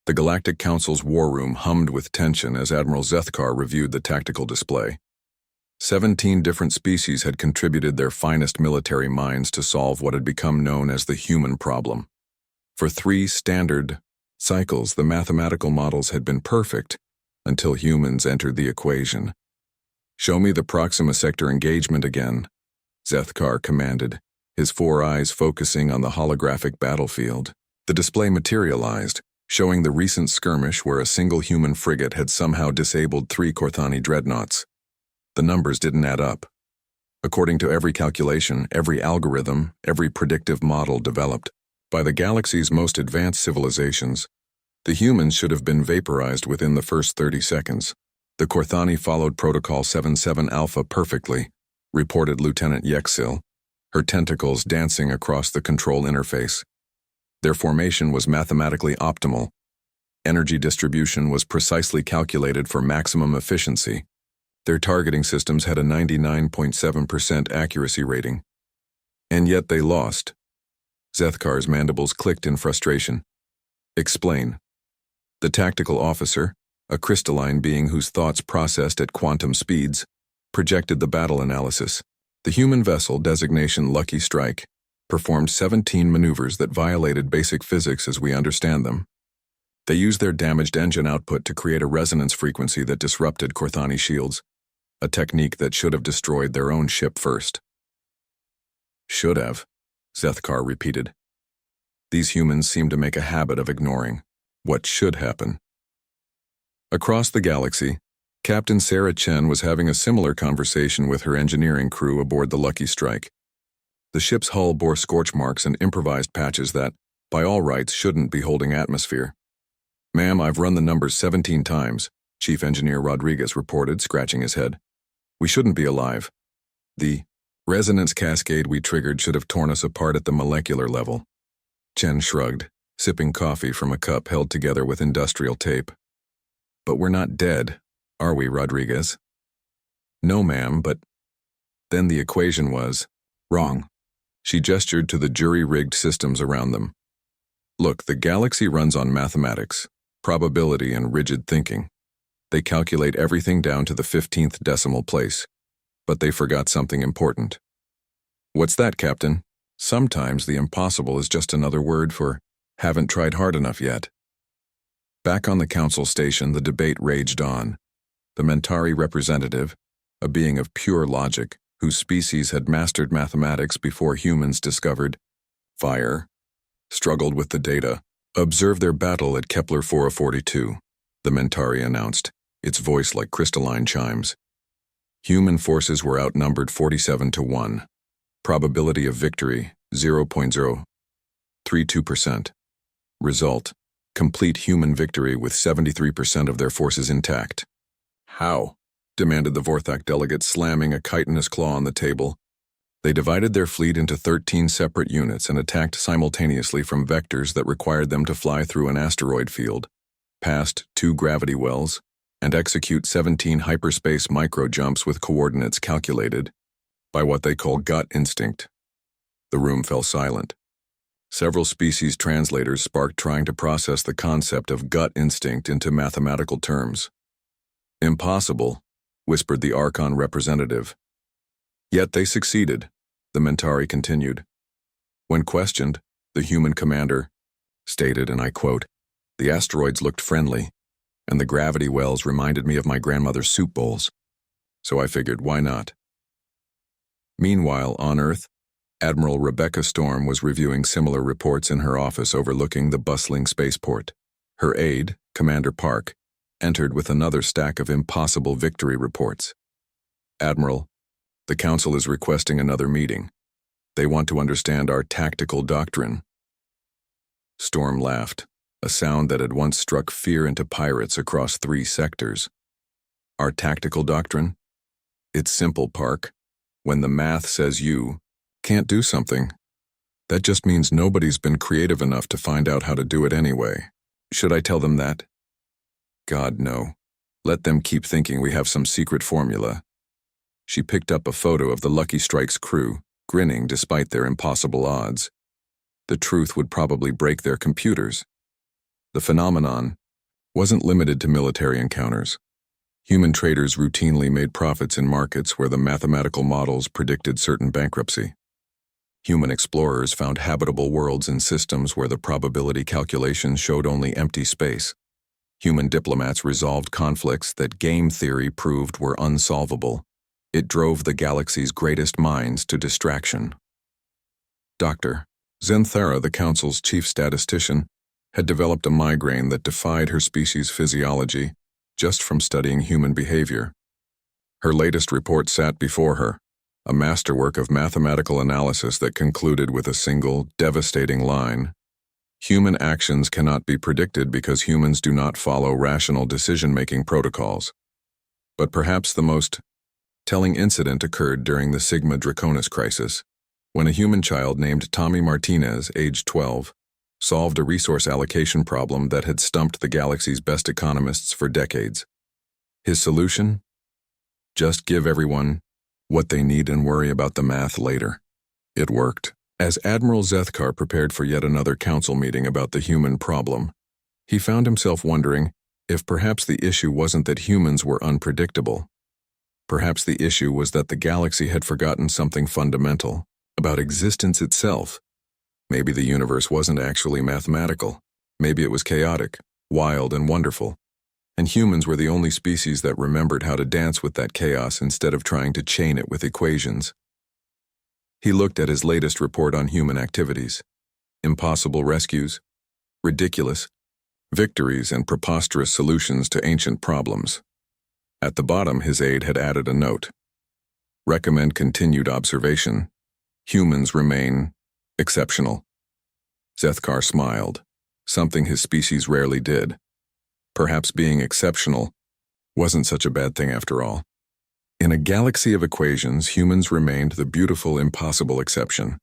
The Galactic Council's war room hummed with tension as Admiral Zethkar reviewed the tactical display. 17 different species had contributed their finest military minds to solve what had become known as the human problem. For 3 standard cycles, the mathematical models had been perfect until humans entered the equation. "Show me the Proxima Sector engagement again," Zethkar commanded, his 4 eyes focusing on the holographic battlefield. The display materialized, showing the recent skirmish where a single human frigate had somehow disabled 3 Korthani dreadnoughts. The numbers didn't add up. According to every calculation, every algorithm, every predictive model developed by the galaxy's most advanced civilizations, the humans should have been vaporized within the first 30 seconds. The Korthani followed Protocol 77 Alpha perfectly, reported Lieutenant Yexil, her tentacles dancing across the control interface. Their formation was mathematically optimal. Energy distribution was precisely calculated for maximum efficiency. Their targeting systems had a 99.7% accuracy rating. And yet they lost. Zethkar's mandibles clicked in frustration. "Explain." The tactical officer, a crystalline being whose thoughts processed at quantum speeds, projected the battle analysis. The human vessel, designation Lucky Strike, performed 17 maneuvers that violated basic physics as we understand them. They used their damaged engine output to create a resonance frequency that disrupted Korthani shields, a technique that should have destroyed their own ship first. "Should have," Zethkar repeated. These humans seemed to make a habit of ignoring what should happen. Across the galaxy, Captain Sarah Chen was having a similar conversation with her engineering crew aboard the Lucky Strike. The ship's hull bore scorch marks and improvised patches that, by all rights, shouldn't be holding atmosphere. "Ma'am, I've run the numbers 17 times, Chief Engineer Rodriguez reported, scratching his head. "We shouldn't be alive. The resonance cascade we triggered should have torn us apart at the molecular level." Chen shrugged, sipping coffee from a cup held together with industrial tape. "But we're not dead, are we, Rodriguez?" "No, ma'am, but..." Then the equation was wrong. She gestured to the jury-rigged systems around them. "Look, the galaxy runs on mathematics, probability, and rigid thinking. They calculate everything down to the 15th decimal place. But they forgot something important." "What's that, Captain?" "Sometimes the impossible is just another word for haven't tried hard enough yet." Back on the council station, the debate raged on. The Mentari representative, a being of pure logic, whose species had mastered mathematics before humans discovered fire, struggled with the data. "Observe their battle at Kepler 442, the Mentari announced, its voice like crystalline chimes. Human forces were outnumbered 47-1. Probability of victory, 0.032%. Result, complete human victory with 73% of their forces intact." "How?" demanded the Vorthak delegate, slamming a chitinous claw on the table. "They divided their fleet into 13 separate units and attacked simultaneously from vectors that required them to fly through an asteroid field, past 2 gravity wells, and execute 17 hyperspace micro-jumps with coordinates calculated by what they call gut instinct." The room fell silent. Several species translators sparked trying to process the concept of gut instinct into mathematical terms. "Impossible," whispered the Archon representative. "Yet they succeeded," the Mentari continued. When questioned, the human commander stated, and I quote, "The asteroids looked friendly, and the gravity wells reminded me of my grandmother's soup bowls. So I figured, why not?" Meanwhile, on Earth, Admiral Rebecca Storm was reviewing similar reports in her office overlooking the bustling spaceport. Her aide, Commander Park, entered with another stack of impossible victory reports. "Admiral, the Council is requesting another meeting. They want to understand our tactical doctrine." Storm laughed, a sound that had once struck fear into pirates across 3 sectors. "Our tactical doctrine? It's simple, Park. When the math says you can't do something, that just means nobody's been creative enough to find out how to do it anyway. Should I tell them that? God, no. Let them keep thinking we have some secret formula." She picked up a photo of the Lucky Strike's crew, grinning despite their impossible odds. The truth would probably break their computers. The phenomenon wasn't limited to military encounters. Human traders routinely made profits in markets where the mathematical models predicted certain bankruptcy. Human explorers found habitable worlds in systems where the probability calculations showed only empty space. Human diplomats resolved conflicts that game theory proved were unsolvable. It drove the galaxy's greatest minds to distraction. Dr. Zenthara, the Council's chief statistician, had developed a migraine that defied her species' physiology just from studying human behavior. Her latest report sat before her, a masterwork of mathematical analysis that concluded with a single, devastating line. Human actions cannot be predicted because humans do not follow rational decision-making protocols. But perhaps the most telling incident occurred during the Sigma Draconis crisis, when a human child named Tommy Martinez, aged 12, solved a resource allocation problem that had stumped the galaxy's best economists for decades. His solution? Just give everyone what they need and worry about the math later. It worked. As Admiral Zethkar prepared for yet another council meeting about the human problem, he found himself wondering if perhaps the issue wasn't that humans were unpredictable. Perhaps the issue was that the galaxy had forgotten something fundamental about existence itself. Maybe the universe wasn't actually mathematical. Maybe it was chaotic, wild, and wonderful. And humans were the only species that remembered how to dance with that chaos instead of trying to chain it with equations. He looked at his latest report on human activities. Impossible rescues, ridiculous victories, and preposterous solutions to ancient problems. At the bottom, his aide had added a note. Recommend continued observation. Humans remain exceptional. Zethkar smiled, something his species rarely did. Perhaps being exceptional wasn't such a bad thing after all. In a galaxy of equations, humans remained the beautiful, impossible exception.